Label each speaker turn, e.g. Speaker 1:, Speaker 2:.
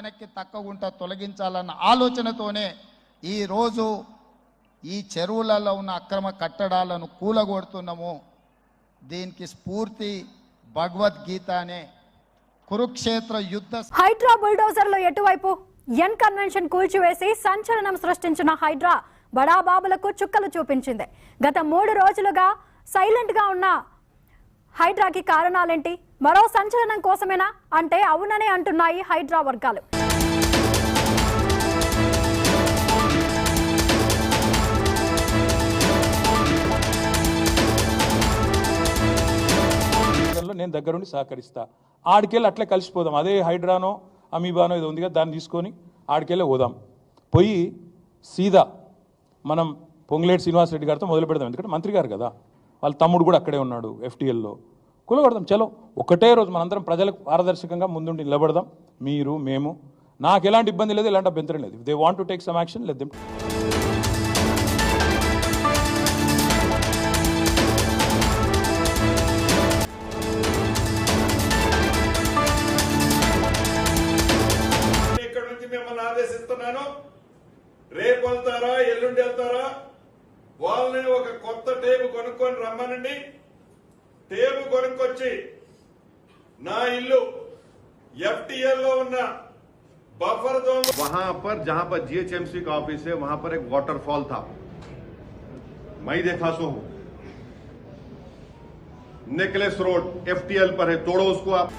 Speaker 1: వెనక్కి తక్కగుంట తొలగించాలన్న ఆలోచనతోనే ఈరోజు ఈ చెరువులలో ఉన్న అక్రమ కట్టడాలను కూలగొడుతున్నాము. దీనికి స్ఫూర్తి భగవద్గీత అనే కురుక్షేత్ర యుద్ధ.
Speaker 2: హైడ్రా బుల్డోజర్లో ఎటువైపు ఎన్ కన్వెన్షన్ కూల్చివేసి సంచలనం సృష్టించిన హైడ్రా బడాబాబులకు చుక్కలు చూపించింది. గత 3 రోజులుగా సైలెంట్ గా ఉన్న హైడ్రాకి కారణాలేంటి? మరో సంచలనం కోసమేనా అంటే అవుననే అంటున్నాయి హైడ్రా వర్గాలు.
Speaker 3: నేను దగ్గరుండి సహకరిస్తా. ఆడికెళ్ళి అట్లే కలిసిపోదాం. అదే హైడ్రానో అమీబానో ఇది ఉంది కదా, దాన్ని తీసుకొని ఆడికెళ్ళి పోదాం. పోయి సీదా మనం పొంగులేటి శ్రీనివాసరెడ్డి గారితో మొదలు పెడదాం. ఎందుకంటే మంత్రి గారు కదా, వాళ్ళ తమ్ముడు కూడా అక్కడే ఉన్నాడు FTLలో. కూలగొడదాం. చలో ఒకటే రోజు మనందరం ప్రజలకు పారదర్శకంగా ముందుండి నిలబడదాం. మీరు మేము, నాకు ఎలాంటి ఇబ్బంది లేదు, ఎలాంటి అభ్యంతరం లేదు. They want to take some action, let them.
Speaker 4: ఆదేశిస్తున్నాను, రేపు వెళ్తారా ఎల్లుండి వెళ్తారా, వాళ్ళని ఒక కొత్త టేబు కొనుక్కొని రమ్మనండి. టేబు కొనుక్కొచ్చి నా ఇల్లు FTL లో ఉన్న बफर जोन,
Speaker 5: वहां पर जहां पर GHMC का ऑफिस है वहां पर एक वाटरफॉल था, मैं देखा सो हूं. नेकलेस रोड FTL पर है, तोड़ो उसको आप.